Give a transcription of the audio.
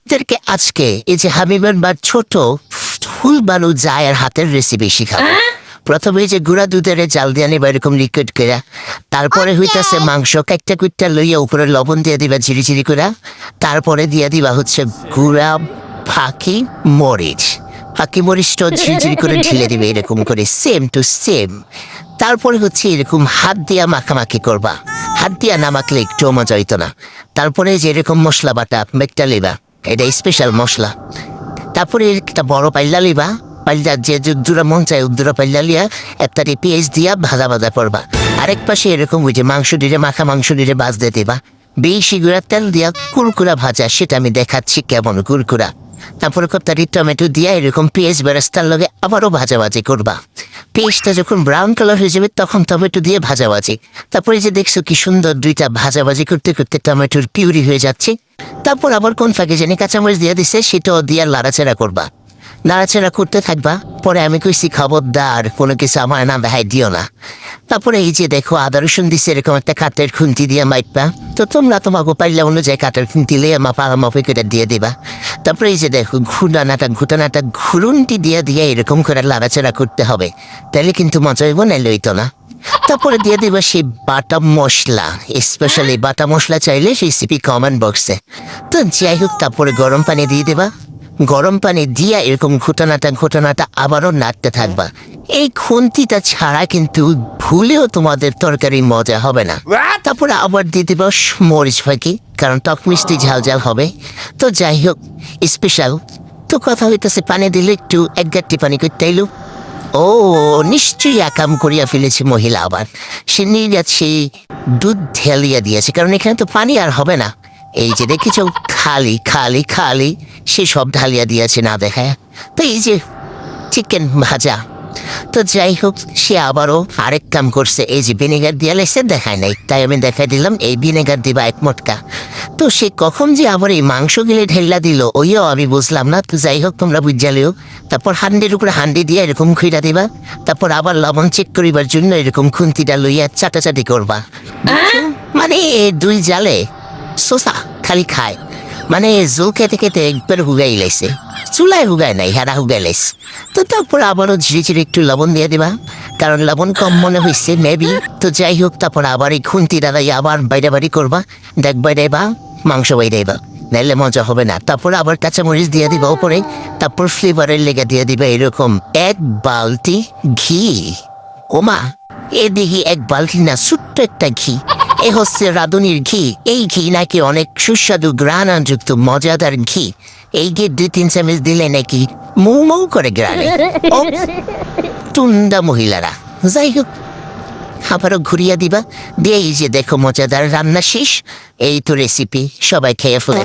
তোদেরকে আজকে এই যে হাবিবের বা ছোট ফুল বালু জায়ের হাতের রেসিপি শিখাবো। প্রথমে যে গুঁড়া দুধের জাল দিয়ে নিবা এরকম লিকুইড করে, তারপরে হইতাছে মাংস কাইটটা কুইটটা লইয়া উপরে লবণ দিয়ে দিবা ঝিরি করে, তারপরে দিয়ে দিবা হচ্ছে গুঁড়া ফাঁকি মরিচ। ফাঁকি মরিচটা ঝিরি করে ঢেলে দিবে এরকম করে সেম টু সেম। তারপরে হচ্ছে এরকম হাত দিয়া মাখামাখি করবা, হাত দিয়া না মাখলে একটু মজা হইতো না। তারপরে যে এরকম মশলা বাটা মেঘটা লিবা, এটা স্পেশাল মশলা। তারপরে একটা বড় পাল্লা লিবা, পাল্লা যে দুরা মন চায় উদ্দুরা পাল্লা লিয়া একটা পেঁয়াজ দিয়া ভাজা ভাজা করবা। আরেক পাশে এরকম ওই যে মাংস দিয়ে মাখা মাংস দিয়ে বাজতে দেবা, বেশি গুঁড়া তেল দিয়া কুরকুরা ভাজা, সেটা আমি দেখাচ্ছি কেমন কুরকুরা। তারপরে কপ্তারি টমেটো দিয়া এরকম পেঁয়াজ বেরেস্তার লগে আবারও ভাজাভাজি করবা। পেঁয়াজটা যখন ব্রাউন কালার হয়ে যাবে তখন টমেটো দিয়ে ভাজাভাজি। তারপরে যে দেখছো কি সুন্দর দুইটা ভাজাভাজি করতে করতে টমেটোর পিউরি হয়ে যাচ্ছে। তারপর আবার কোন ফাঁকে জানি কাঁচামরিচ দিয়ে দিছে, সেটাও দিয়ে লাড়াচাড়া করবা, নাড়াচাড়া করতে থাকবা। পরে আমি কইছি খবরদার কোনো কিছু আমার না দেখাই দিও না। তারপরে এই যে দেখো আদা রসুন দিছে এরকম একটা কাঠের খুন্তি দিয়ে মাইপা, তো তোমরা তোমাকে পাইলে অনুযায়ী কাঠের খুন্তি লিয়ে মাপে করে দিয়ে দিবা। তারপরে এই যে দেখো ঘুটানাটা ঘুরুনটি দিয়ে দিয়ে এরকম করে লাড়াচাড়া করতে হবে, তাহলে কিন্তু মজা হইব, নাইলে হইতো না। তারপরে দিয়ে দিবা সেই বাটা মশলা, স্পেশালি বাটা মশলা চাইলে রেসিপি কমেন্ট বক্সে। তো যাই হোক, তারপরে গরম পানি দিয়ে দেবা, গরম পানি দিয়া এরকম ঘুটানাটা আবারও নাড়তে থাকবা। এই খুন্তিটা ছাড়া কিন্তু ভুলেও তোমাদের তরকারি মজা হবে না। তারপরে আবার দিয়ে দিবা মরিচ ফাঁকি, কারণ টক মিষ্টি ঝাল ঝাল হবে। তো যাই হোক স্পেশাল তো কথা হইতেছে, পানি দিলে একটু এক গাঁট্টি পানি করতে এলো। ও নিশ্চয়ই একাম করিয়া ফেলেছে মহিলা, আবার সে নিয়ে যাচ্ছে দুধ ঢেলিয়া দিয়েছে, কারণ এখানে তো পানি আর হবে না। এই যে দেখেছ খালি খালি খালি সে সব ঢালিয়া দিয়েছে না দেখায়। তো এই যে চিকেন ভাজা, তো যাই হোক সে আবারও আরেক কাম করছে, এই যে ভিনেগার দিয়ে লাইছে দেখায় নাই, তাই আমি দেখাই দিলাম এই ভিনেগার দিবা এক মোটকা। তো সে কখন যে আবার এই মাংস গিলে ঢেল্লা দিল ওইও আমি বুঝলাম না। তো যাই হোক তোমরা বুঝালেও। তারপর হান্ডির উপরে হান্ডি দিয়ে এরকম খুঁড়া দিবা, তারপর আবার লবণ চেক করিবার জন্য এরকম খুন্তিটা লইয়া চাটাচাটি করবা। মানে দুই জালে সোসা খালি খায়, মানে জল খেতে খেতে একবার হুগাই লাইছে, চুলায় হুগায় নাই, হেরা হুগাই লাইছে। তো তারপর আবারও ঝিরে একটু লবণ দিয়ে দিবা, কারণ লবণ কম মনে হয়েছে মেবি। তো যাই হোক, তারপর আবার এই খুন্তি দাদাই আবার বাইরে বাড়ি করবা, দেখবাই দেবা মাংস বাইরেবা, নাইলে মজা হবে না। তারপর আবার কাঁচামরিচ দিয়ে দিবা ওপরে, তারপর ফ্লেভারের লেগে দিয়ে দিবা এরকম এক বালতি ঘি। ওমা এদিকে এক বালতি না, ছোট্ট একটা ঘি। এ হচ্ছে রাঁধুনির ঘি। এই ঘি নাকি অনেক সুস্বাদু গ্রানযুক্ত মজাদার ঘি। এই ঘি 2-3 চামচ দিলে নাকি মৌ মৌ করে গ্রানে। টুন্ডা মহিলারা। যাই হোক আবারও ঘুরিয়ে দিবা দিয়ে এই যে দেখো মজাদার রান্না শেষ। এই তো রেসিপি, সবাই খেয়ে ফেলে।